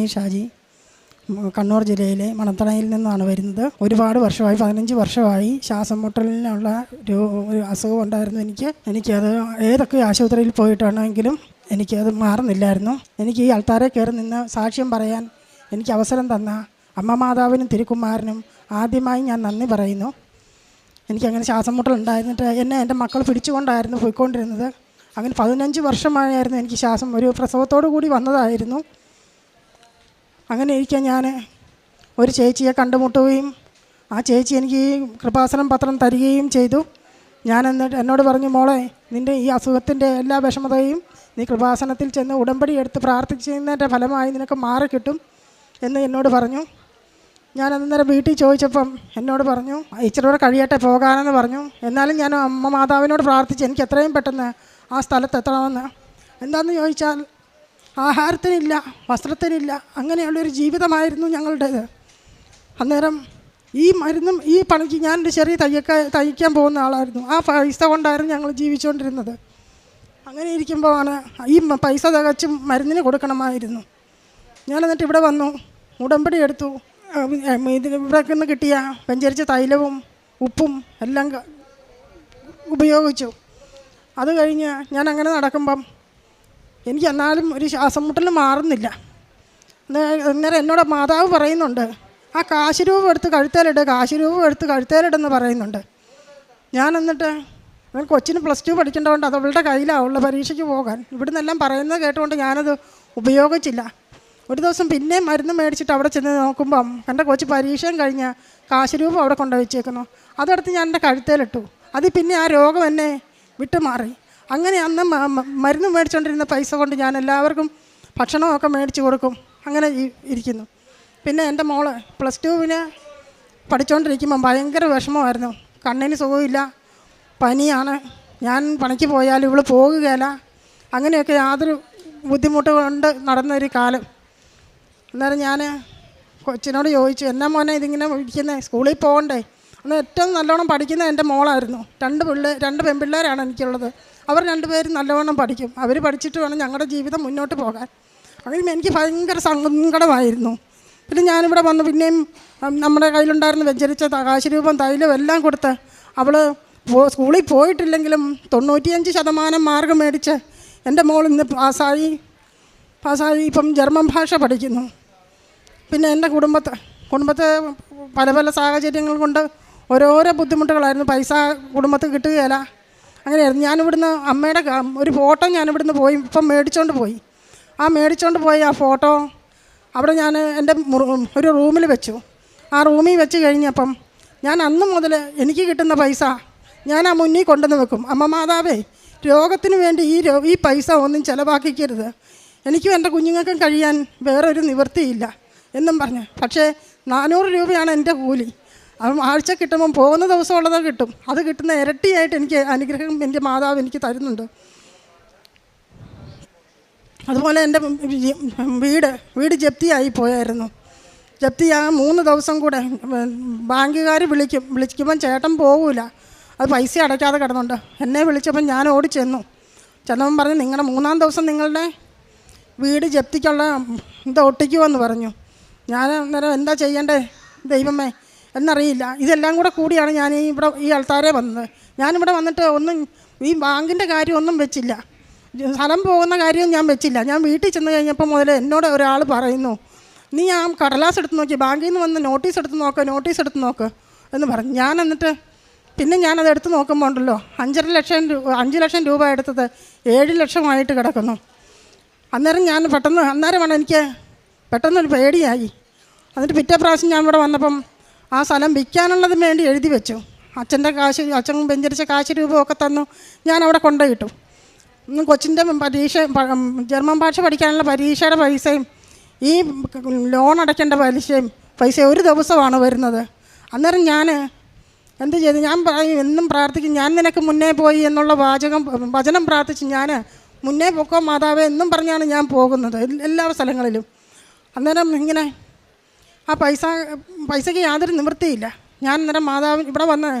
ഷൈനി ഷാജി, കണ്ണൂർ ജില്ലയിലെ മണത്തണയിൽ നിന്നാണ് വരുന്നത്. ഒരുപാട് വർഷമായി, 15 വർഷമായി ശ്വാസം മുട്ടലിനുള്ള ഒരു അസുഖം ഉണ്ടായിരുന്നു എനിക്കത് ഏതൊക്കെ ആശുപത്രിയിൽ പോയിട്ടാണെങ്കിലും എനിക്കത് മാറുന്നില്ലായിരുന്നു. എനിക്ക് ഈ അൾത്താരെ കയറി നിന്ന് സാക്ഷ്യം പറയാൻ എനിക്ക് അവസരം തന്ന അമ്മ മാതാവിനും തിരുക്കുമാരനും ആദ്യമായി ഞാൻ നന്ദി പറയുന്നു. എനിക്കങ്ങനെ ശ്വാസം മുട്ടലുണ്ടായിരുന്നിട്ട് എന്നെ എൻ്റെ മക്കൾ പിടിച്ചുകൊണ്ടായിരുന്നു പോയിക്കൊണ്ടിരുന്നത്. അങ്ങനെ 15 വർഷമായിരുന്നു എനിക്ക് ശ്വാസം, ഒരു പ്രസവത്തോടു കൂടി വന്നതായിരുന്നു. അങ്ങനെ ഇരിക്കാൻ ഞാൻ ഒരു ചേച്ചിയെ കണ്ടുമുട്ടുകയും ആ ചേച്ചി എനിക്ക് ഈ കൃപാസനം പത്രം തരികയും ചെയ്തു. ഞാൻ എന്നിട്ട് എന്നോട് പറഞ്ഞു, മോളെ, നിൻ്റെ ഈ അസുഖത്തിൻ്റെ എല്ലാ വിഷമതയും നീ കൃപാസനത്തിൽ ചെന്ന് ഉടമ്പടി എടുത്ത് പ്രാർത്ഥിക്കുന്നതിൻ്റെ ഫലമായി നിനക്ക് മാറിക്കിട്ടും എന്ന് എന്നോട് പറഞ്ഞു. ഞാൻ അന്നേരം വീട്ടിൽ ചോദിച്ചപ്പം എന്നോട് പറഞ്ഞു, ഇച്ചിരി കൂടെ കഴിയട്ടെ പോകാനെന്ന് പറഞ്ഞു. എന്നാലും ഞാൻ അമ്മ മാതാവിനോട് പ്രാർത്ഥിച്ച് എനിക്ക് എത്രയും പെട്ടെന്ന് ആ സ്ഥലത്ത് എത്തണമെന്ന്. എന്താണെന്ന് ചോദിച്ചാൽ ആഹാരത്തിനില്ല, വസ്ത്രത്തിനില്ല, അങ്ങനെയുള്ളൊരു ജീവിതമായിരുന്നു ഞങ്ങളുടേത്. അന്നേരം ഈ മരുന്നും ഈ പണിക്ക് ഞാനൊരു ചെറിയ തയ്ക്കാൻ പോകുന്ന ആളായിരുന്നു. ആ പൈസ കൊണ്ടായിരുന്നു ഞങ്ങൾ ജീവിച്ചുകൊണ്ടിരുന്നത്. അങ്ങനെ ഇരിക്കുമ്പോഴാണ് ഈ പൈസ തികച്ചും മരുന്നിന് കൊടുക്കണമായിരുന്നു. ഞാൻ എന്നിട്ട് ഇവിടെ വന്നു, ഉടമ്പടി എടുത്തു. ഇവിടെ നിന്ന് കിട്ടിയ വെഞ്ചരിച്ച തൈലവും ഉപ്പും എല്ലാം ഉപയോഗിച്ചു. അത് കഴിഞ്ഞ് ഞാൻ അങ്ങനെ നടക്കുമ്പം എനിക്ക് എന്നാലും ഒരു ശ്വാസം മുട്ടൽ മാറുന്നില്ല. അന്നേരം എന്നോട് മാതാവ് പറയുന്നുണ്ട്, ആ കാശ് രൂപ എടുത്ത് കഴുത്തേലിടെന്ന് പറയുന്നുണ്ട്. ഞാൻ എന്നിട്ട് കൊച്ചിന് +2 പഠിക്കേണ്ടതുകൊണ്ട് അത് അവളുടെ കയ്യിലാവുള്ള പരീക്ഷയ്ക്ക് പോകാൻ ഇവിടുന്നെല്ലാം പറയുന്നത് കേട്ടുകൊണ്ട് ഞാനത് ഉപയോഗിച്ചില്ല. ഒരു ദിവസം പിന്നെയും മരുന്ന് മേടിച്ചിട്ട് അവിടെ ചെന്ന് നോക്കുമ്പം എൻ്റെ കൊച്ച് പരീക്ഷയും കഴിഞ്ഞ് കാശ് രൂപ അവിടെ കൊണ്ടുവച്ചേക്കുന്നു. അതെടുത്ത് ഞാൻ എൻ്റെ കഴുത്തേലിട്ടു. അതിൽ പിന്നെ ആ രോഗം എന്നെ വിട്ടുമാറി. അങ്ങനെ അന്ന് മരുന്ന് മേടിച്ചുകൊണ്ടിരുന്ന പൈസ കൊണ്ട് ഞാൻ എല്ലാവർക്കും ഭക്ഷണമൊക്കെ മേടിച്ച് കൊടുക്കും. അങ്ങനെ ഇരിക്കുന്നു. പിന്നെ എൻ്റെ മോള് +2 പഠിച്ചുകൊണ്ടിരിക്കുമ്പം ഭയങ്കര വിഷമമായിരുന്നു. കണ്ണിന് സുഖമില്ല, പനിയാണ്. ഞാൻ പണിക്ക് പോയാലും ഇവൾ പോകുകയില്ല. അങ്ങനെയൊക്കെ യാതൊരു ബുദ്ധിമുട്ട് കൊണ്ട് നടന്നൊരു കാലം. അന്നേരം ഞാൻ കൊച്ചിനോട് ചോദിച്ചു, എന്നാ മോനെ ഇതിങ്ങനെ ഇരിക്കുന്നത്, സ്കൂളിൽ പോകണ്ടേ? അന്ന് ഏറ്റവും നല്ലോണം പഠിക്കുന്നത് എൻ്റെ മോളായിരുന്നു. 2 പെൺപിള്ളേരാണ് എനിക്കുള്ളത്. അവർ 2 പേരും നല്ലവണ്ണം പഠിക്കും. അവർ പഠിച്ചിട്ട് വേണം ഞങ്ങളുടെ ജീവിതം മുന്നോട്ട് പോകാൻ. അങ്ങനെ എനിക്ക് ഭയങ്കര സങ്കടമായിരുന്നു. പിന്നെ ഞാനിവിടെ വന്ന് പിന്നെയും നമ്മുടെ കയ്യിലുണ്ടായിരുന്ന വെഞ്ചരിച്ച കാശ് രൂപം തൈലം എല്ലാം കൊടുത്ത് അവൾ സ്കൂളിൽ പോയിട്ടില്ലെങ്കിലും 95% മാർക്ക് മേടിച്ച് എൻ്റെ മോൾ ഇന്ന് പാസ്സായി ഇപ്പം ജർമ്മൻ ഭാഷ പഠിക്കുന്നു. പിന്നെ എൻ്റെ കുടുംബത്തെ പല സാഹചര്യങ്ങൾ കൊണ്ട് ഓരോരോ ബുദ്ധിമുട്ടുകളായിരുന്നു. പൈസ കുടുംബത്തിൽ കിട്ടുകയില്ല. അങ്ങനെയായിരുന്നു. ഞാനിവിടുന്ന് അമ്മയുടെ ഒരു ഫോട്ടോ ഞാനിവിടുന്ന് പോയി ഇപ്പം മേടിച്ചുകൊണ്ട് പോയി. ആ ഫോട്ടോ അവിടെ ഞാൻ എൻ്റെ ഒരു റൂമിൽ വെച്ചു. ആ റൂമിൽ വെച്ച് കഴിഞ്ഞപ്പം ഞാൻ അന്ന് മുതൽ എനിക്ക് കിട്ടുന്ന പൈസ ഞാൻ ആ മുന്നിൽ കൊണ്ടുവന്ന് വെക്കും. അമ്മ മാതാവേ, രോഗത്തിന് വേണ്ടി ഈ പൈസ ഒന്നും ചിലവാക്കിക്കരുത്, എനിക്കും എൻ്റെ കുഞ്ഞുങ്ങൾക്കും കഴിയാൻ വേറൊരു നിവൃത്തിയില്ല എന്നും പറഞ്ഞു. പക്ഷേ 400 രൂപയാണ് എൻ്റെ കൂലി. ആഴ്ച കിട്ടുമ്പം പോകുന്ന ദിവസം ഉള്ളത് കിട്ടും. അത് കിട്ടുന്ന ഇരട്ടിയായിട്ട് എനിക്ക് അനുഗ്രഹം എൻ്റെ മാതാവ് എനിക്ക് തരുന്നുണ്ട്. അതുപോലെ എൻ്റെ വീട് ജപ്തിയായി പോയായിരുന്നു. ജപ്തിയാ 3 ദിവസം കൂടെ ബാങ്കുകാർ വിളിക്കുമ്പം ചേട്ടൻ പോകില്ല, അത് പൈസ അടയ്ക്കാതെ കിടന്നുണ്ട്. എന്നെ വിളിച്ചപ്പം ഞാൻ ചെന്നവൻ പറഞ്ഞു, നിങ്ങളുടെ 3-ാം ദിവസം നിങ്ങളുടെ വീട് ജപ്തിക്കുള്ള ഒട്ടിക്കുമെന്ന് പറഞ്ഞു. ഞാൻ അന്നേരം എന്താ ചെയ്യണ്ടേ ദൈവമേ എന്നറിയില്ല. ഇതെല്ലാം കൂടിയാണ് ഞാൻ ഈ ആൾത്താരെ വന്നത്. ഞാനിവിടെ വന്നിട്ട് ഈ ബാങ്കിൻ്റെ കാര്യം ഒന്നും വെച്ചില്ല, സ്ഥലം പോകുന്ന കാര്യവും ഞാൻ വെച്ചില്ല. ഞാൻ വീട്ടിൽ ചെന്ന് കഴിഞ്ഞപ്പോൾ മുതൽ എന്നോട് ഒരാൾ പറയുന്നു, നീ ആ കടലാസ് എടുത്ത് നോക്കി, ബാങ്കിൽ നിന്ന് വന്ന് നോട്ടീസ് എടുത്ത് നോക്ക് എന്ന് പറഞ്ഞു. ഞാൻ എന്നിട്ട് പിന്നെ ഞാനത് എടുത്ത് നോക്കുമ്പോൾ ഉണ്ടല്ലോ 5 ലക്ഷം രൂപ എടുത്തത് 7 ലക്ഷമായിട്ട് കിടക്കുന്നു. അന്നേരമാണ് എനിക്ക് പെട്ടെന്നൊരു പേടിയായി. എന്നിട്ട് പിറ്റേ പ്രാവശ്യം ഞാൻ ഇവിടെ വന്നപ്പം ആ സ്ഥലം വിൽക്കാനുള്ളത് വേണ്ടി എഴുതി വെച്ചു. അച്ഛൻ വെഞ്ചരിച്ച കാശ് രൂപമൊക്കെ തന്നു. ഞാൻ അവിടെ കൊണ്ടുപോയിട്ടു. കൊച്ചിൻ്റെ ജർമ്മൻ ഭാഷ പഠിക്കാനുള്ള പരീക്ഷയുടെ പൈസയും ഈ ലോൺ അടയ്ക്കേണ്ട പൈസ ഒരു ദിവസമാണ് വരുന്നത്. അന്നേരം ഞാൻ എന്ത് ചെയ്തു? ഞാൻ പറയും, എന്നും പ്രാർത്ഥിക്കും, ഞാൻ നിനക്ക് മുന്നേ പോയി എന്നുള്ള വചനം പ്രാർത്ഥിച്ച് ഞാൻ മുന്നേ പൊക്കോ മാതാവേ എന്നും പറഞ്ഞാണ് ഞാൻ പോകുന്നത് എല്ലാ സ്ഥലങ്ങളിലും. അന്നേരം ഇങ്ങനെ ആ പൈസയ്ക്ക് യാതൊരു നിവൃത്തിയില്ല. ഞാൻ അന്നേരം മാതാവ് ഇവിടെ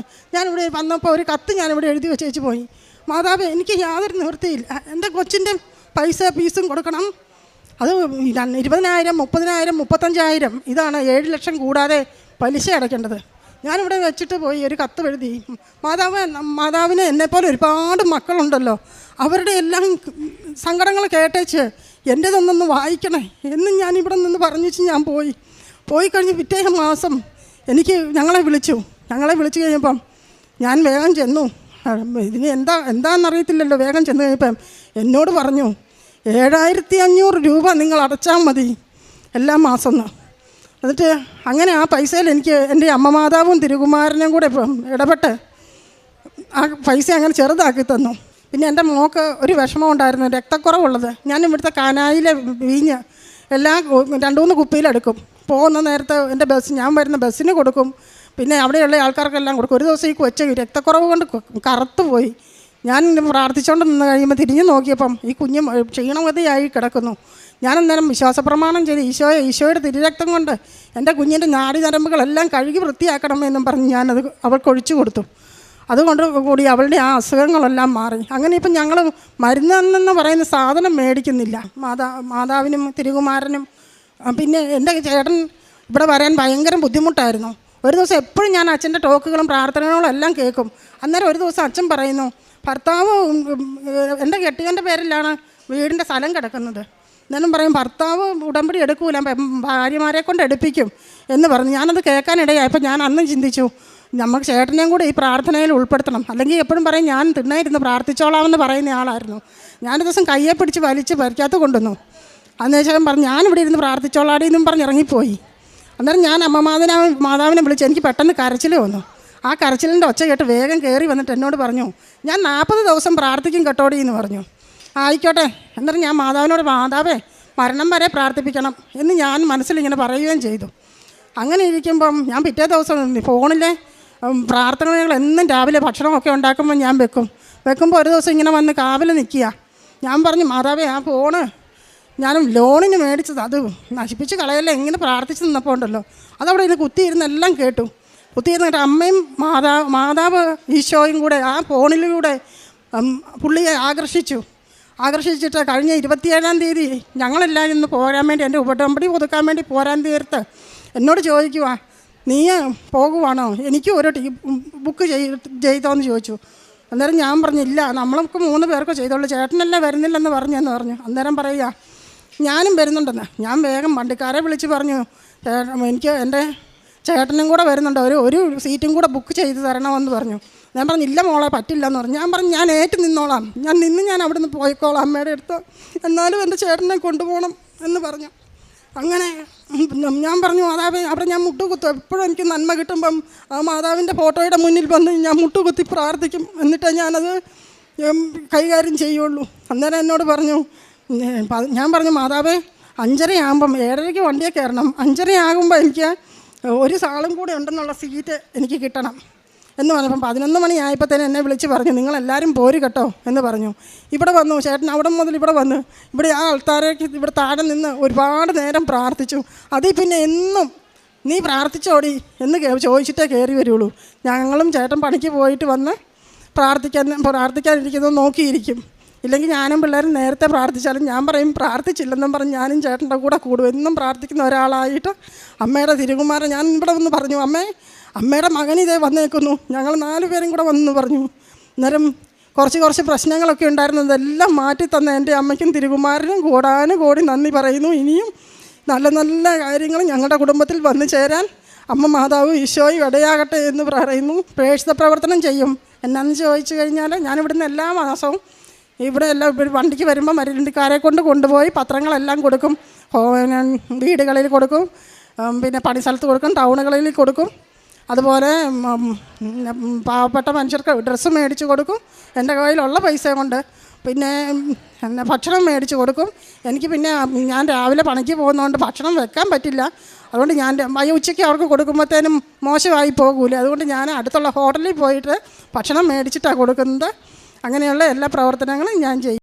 ഞാനിവിടെ വന്നപ്പോൾ ഒരു കത്ത് ഞാനിവിടെ എഴുതി വെച്ചേച്ച് പോയി. മാതാവ്, എനിക്ക് യാതൊരു നിവൃത്തിയില്ല, എൻ്റെ കൊച്ചിൻ്റെ ഫീസും കൊടുക്കണം, അത് 20,000, 30,000, 35,000 ഇതാണ് 7 ലക്ഷം കൂടാതെ പലിശ അടയ്ക്കേണ്ടത്. ഞാനിവിടെ വെച്ചിട്ട് പോയി ഒരു കത്ത് എഴുതി. മാതാവിന് എന്നെപ്പോലെ ഒരുപാട് മക്കളുണ്ടല്ലോ, അവരുടെ എല്ലാം സങ്കടങ്ങൾ കേട്ടേച്ച് എൻ്റേതൊന്നൊന്ന് വായിക്കണേ എന്ന് ഞാനിവിടെ നിന്ന് പറഞ്ഞിച്ച് ഞാൻ പോയി കഴിഞ്ഞ് പിറ്റേ മാസം ഞങ്ങളെ വിളിച്ചു കഴിഞ്ഞപ്പം ഞാൻ വേഗം ചെന്നു. ഇതിന് എന്താണെന്നറിയത്തില്ലല്ലോ. വേഗം ചെന്ന് കഴിഞ്ഞപ്പം എന്നോട് പറഞ്ഞു 7,500 രൂപ നിങ്ങൾ അടച്ചാൽ മതി എല്ലാ മാസം എന്ന്. എന്നിട്ട് അങ്ങനെ ആ പൈസയിൽ എനിക്ക് എൻ്റെ അമ്മ മാതാവും തിരുകുമാരനും കൂടെ ഇടപെട്ട് ആ പൈസ അങ്ങനെ ചെറുതാക്കി തന്നു. പിന്നെ എൻ്റെ മോൾക്ക് ഒരു വിഷമം ഉണ്ടായിരുന്നു, രക്തക്കുറവുള്ളത്. ഞാൻ ഇവിടുത്തെ കാനായിലെ വീഞ്ഞ് എല്ലാം 2-3 കുപ്പിയിലെടുക്കും. പോകുന്ന നേരത്തെ എൻ്റെ ഞാൻ വരുന്ന ബസ്സിന് കൊടുക്കും. പിന്നെ അവിടെയുള്ള ആൾക്കാർക്കെല്ലാം കൊടുക്കും. ഒരു ദിവസം ഈ കൊച്ച് രക്തക്കുറവ് കൊണ്ട് കറുത്തു പോയി. ഞാൻ പ്രാർത്ഥിച്ചുകൊണ്ട് നിന്ന് കഴിയുമ്പോൾ തിരിഞ്ഞു നോക്കിയപ്പം ഈ കുഞ്ഞ് ക്ഷീണവതിയായി കിടക്കുന്നു. ഞാനന്നേരം വിശ്വാസപ്രമാണം ചെയ്ത് ഈശോയുടെ തിരുരക്തം കൊണ്ട് എൻ്റെ കുഞ്ഞിൻ്റെ നാടിനരമ്പുകളെല്ലാം കഴുകി വൃത്തിയാക്കണമെന്നും പറഞ്ഞ് ഞാനത് അവൾക്കൊഴിച്ചു കൊടുത്തു. അതുകൊണ്ട് കൂടി അവളുടെ ആ അസുഖങ്ങളെല്ലാം മാറി. അങ്ങനെ ഇപ്പം ഞങ്ങൾ മരുന്നെന്ന് പറയുന്ന സാധനം മേടിക്കുന്നില്ല. മാതാവിനും തിരുകുമാരനും. പിന്നെ എൻ്റെ ചേട്ടൻ ഇവിടെ വരാൻ ഭയങ്കര ബുദ്ധിമുട്ടായിരുന്നു. ഒരു ദിവസം എപ്പോഴും ഞാൻ അച്ഛൻ്റെ ടോക്കുകളും പ്രാർത്ഥനകളും എല്ലാം കേൾക്കും. അന്നേരം ഒരു ദിവസം അച്ഛൻ പറയുന്നു, ഭർത്താവ് എൻ്റെ കെട്ടിയൻ്റെ പേരിലാണ് വീടിൻ്റെ സ്ഥലം കിടക്കുന്നത്. എന്നാലും പറയും ഭർത്താവ് ഉടമ്പടി എടുക്കൂല, ഭാര്യമാരെ കൊണ്ട് എടുപ്പിക്കും എന്ന് പറഞ്ഞു. ഞാനത് കേൾക്കാനിടയായപ്പോൾ ഞാൻ അന്നും ചിന്തിച്ചു, നമുക്ക് ചേട്ടനെയും കൂടെ ഈ പ്രാർത്ഥനയിൽ ഉൾപ്പെടുത്തണം. അല്ലെങ്കിൽ എപ്പോഴും പറയും ഞാൻ തിണ്ണയിരുന്ന് പ്രാർത്ഥിച്ചോളാമെന്ന് പറയുന്ന ആളായിരുന്നു. ഞാനൊരു ദിവസം കയ്യെ പിടിച്ച് വലിച്ച് പരിക്കകത്ത് കൊണ്ടുവന്നു. അന്നേരം പറഞ്ഞു ഞാനിവിടെ ഇരുന്ന് പ്രാർത്ഥിച്ചോളാടി എന്നും പറഞ്ഞ് ഇറങ്ങിപ്പോയി. അന്നേരം ഞാൻ മാതാവിനെ വിളിച്ച് എനിക്ക് പെട്ടെന്ന് കരച്ചിൽ വന്നു. ആ കരച്ചിലിൻ്റെ ഒച്ച കേട്ട് വേഗം കയറി വന്നിട്ട് എന്നോട് പറഞ്ഞു, ഞാൻ 40 ദിവസം പ്രാർത്ഥിക്കും കേട്ടോടി എന്ന് പറഞ്ഞു. ആയിക്കോട്ടെ. എന്നിട്ട് ഞാൻ മാതാവിനോട്, മാതാവേ മരണം വരെ പ്രാർത്ഥിപ്പിക്കണം എന്ന് ഞാൻ മനസ്സിലിങ്ങനെ പറയുകയും ചെയ്തു. അങ്ങനെ ഇരിക്കുമ്പം ഞാൻ പിറ്റേ ദിവസം ഫോണിലെ പ്രാർത്ഥനകൾ എന്നും രാവിലെ ഭക്ഷണമൊക്കെ ഉണ്ടാക്കുമ്പോൾ ഞാൻ വെക്കുമ്പോൾ ഒരു ദിവസം ഇങ്ങനെ വന്ന് കാവിൽ നിൽക്കുക. ഞാൻ പറഞ്ഞു, മാതാവേ ആ ഫോണ് ഞാൻ ലോണിന് മേടിച്ചത്, അത് നശിപ്പിച്ച് കളയല്ലേ ഇങ്ങനെ പ്രാർത്ഥിച്ച് നിന്നപ്പോൾ ഉണ്ടല്ലോ, അതവിടെ ഇരുന്ന് കുത്തിയിരുന്ന് എല്ലാം കേട്ടു. കുത്തിയിരുന്നിട്ട് അമ്മയും മാതാവ് ഈശോയും കൂടെ ആ ഫോണിലൂടെ പുള്ളിയെ ആകർഷിച്ചിട്ട് കഴിഞ്ഞ 27-ാം തീയതി ഞങ്ങളെല്ലാം ഇന്ന് പോരാൻ വേണ്ടി, എൻ്റെ ഉടമ്പടി പുതുക്കാൻ വേണ്ടി പോരാൻ തീർത്ത് എന്നോട് ചോദിക്കുക, നീ പോകുവാണോ, എനിക്ക് ഒരു ബുക്ക് ചെയ്തോന്ന് ചോദിച്ചു. അന്നേരം ഞാൻ പറഞ്ഞില്ല, നമ്മൾക്ക് 3 പേർക്ക് ചെയ്തോളൂ, ചേട്ടനല്ലേ വരുന്നില്ലെന്ന് പറഞ്ഞു. അന്നേരം പറയുക ഞാനും വരുന്നുണ്ടെന്ന്. ഞാൻ വേഗം വണ്ടിക്കാരെ വിളിച്ച് പറഞ്ഞു, എനിക്ക് എൻ്റെ ചേട്ടനും കൂടെ വരുന്നുണ്ട്, ഒരു സീറ്റും കൂടെ ബുക്ക് ചെയ്ത് തരണമെന്ന് പറഞ്ഞു. ഞാൻ പറഞ്ഞു ഇല്ല മോളെ പറ്റില്ലെന്ന് പറഞ്ഞു. ഞാൻ പറഞ്ഞു ഞാൻ നിന്നോളാം, ഞാൻ അവിടെ നിന്ന് പോയിക്കോളാം അമ്മയുടെ അടുത്ത്, എന്നാലും എൻ്റെ ചേട്ടനെ കൊണ്ടുപോകണം എന്ന് പറഞ്ഞു. അങ്ങനെ ഞാൻ പറഞ്ഞു മാതാവേ അവിടെ ഞാൻ മുട്ടുകുത്തും, എപ്പോഴും എനിക്ക് നന്മ കിട്ടുമ്പം ആ മാതാവിൻ്റെ ഫോട്ടോയുടെ മുന്നിൽ വന്ന് ഞാൻ മുട്ടുകുത്തി പ്രാർത്ഥിക്കും, എന്നിട്ടേ ഞാനത് കൈകാര്യം ചെയ്യുള്ളൂ. അന്നേരം എന്നോട് പറഞ്ഞു, ഞാൻ പറഞ്ഞു മാതാവേ 5:30 ആകുമ്പം 7:30 വണ്ടിയെ കയറണം, 5:30 ആകുമ്പോൾ എനിക്ക് ഒരു സാളും കൂടെ ഉണ്ടെന്നുള്ള സീറ്റ് എനിക്ക് കിട്ടണം എന്ന് പറഞ്ഞപ്പം 11 മണി ആയപ്പോഴത്തേനും എന്നെ വിളിച്ച് പറഞ്ഞു നിങ്ങളെല്ലാവരും പോര് കേട്ടോ എന്ന് പറഞ്ഞു. ഇവിടെ വന്നു ചേട്ടൻ, അവിടെ മുതൽ ഇവിടെ വന്ന് ഇവിടെ ആ ആൾക്കാരേക്ക് ഇവിടെ താഴെ നിന്ന് ഒരുപാട് നേരം പ്രാർത്ഥിച്ചു. അതിൽ പിന്നെ എന്നും നീ പ്രാർത്ഥിച്ചോടി എന്ന് ചോദിച്ചിട്ടേ കയറി വരുള്ളൂ. ഞങ്ങളും ചേട്ടൻ പണിക്ക് പോയിട്ട് വന്ന് പ്രാർത്ഥിക്കാനിരിക്കുന്നത് നോക്കിയിരിക്കും. ഇല്ലെങ്കിൽ ഞാനും പിള്ളേരും നേരത്തെ പ്രാർത്ഥിച്ചാലും ഞാൻ പറയും പ്രാർത്ഥിച്ചില്ലെന്നും പറഞ്ഞ് ഞാനും ചേട്ടൻ്റെ കൂടെ കൂടും. എന്നും പ്രാർത്ഥിക്കുന്ന ഒരാളായിട്ട് അമ്മയുടെ തിരുകുമാരൻ ഞാൻ ഇവിടെ വന്ന് പറഞ്ഞു, അമ്മയുടെ മകൻ ഇതേ വന്നേക്കുന്നു, ഞങ്ങൾ 4 പേരും കൂടെ വന്നു പറഞ്ഞു. അന്നേരം കുറച്ച് പ്രശ്നങ്ങളൊക്കെ ഉണ്ടായിരുന്നു, ഇതെല്ലാം മാറ്റി തന്ന എൻ്റെ അമ്മയ്ക്കും തിരുകുമാരനും കോടാനുകോടി നന്ദി പറയുന്നു. ഇനിയും നല്ല നല്ല കാര്യങ്ങൾ ഞങ്ങളുടെ കുടുംബത്തിൽ വന്നു ചേരാൻ അമ്മ മാതാവ് ഈശോയും ഇടയാകട്ടെ എന്ന് പറയുന്നു. പ്രേക്ഷിത പ്രവർത്തനം ചെയ്യും. എന്നാന്ന് ചോദിച്ചു കഴിഞ്ഞാൽ ഞാനിവിടുന്ന് എല്ലാ മാസവും ഇവിടെ എല്ലാം വണ്ടിക്ക് വരുമ്പോൾ മരുണ്ടിക്കാരെ കൊണ്ടുപോയി പത്രങ്ങളെല്ലാം കൊടുക്കും. വീടുകളിൽ കൊടുക്കും, പിന്നെ പണിസ്ഥലത്ത് കൊടുക്കും, ടൗണുകളിൽ കൊടുക്കും. അതുപോലെ പാവപ്പെട്ട മനുഷ്യർക്ക് ഡ്രസ്സ് മേടിച്ച് കൊടുക്കും എൻ്റെ കയ്യിലുള്ള പൈസ കൊണ്ട്. പിന്നെ ഭക്ഷണം മേടിച്ച് കൊടുക്കും. എനിക്ക് പിന്നെ ഞാൻ രാവിലെ പണിക്ക് പോകുന്നതുകൊണ്ട് ഭക്ഷണം വെക്കാൻ പറ്റില്ല. അതുകൊണ്ട് ഞാൻ ഉച്ചയ്ക്ക് അവർക്ക് കൊടുക്കുമ്പോഴത്തേനും മോശമായി പോകൂലേ, അതുകൊണ്ട് ഞാൻ അടുത്തുള്ള ഹോട്ടലിൽ പോയിട്ട് ഭക്ഷണം മേടിച്ചിട്ടാണ് കൊടുക്കുന്നത്. അങ്ങനെയുള്ള എല്ലാ പ്രവർത്തനങ്ങളും ഞാൻ ചെയ്യും.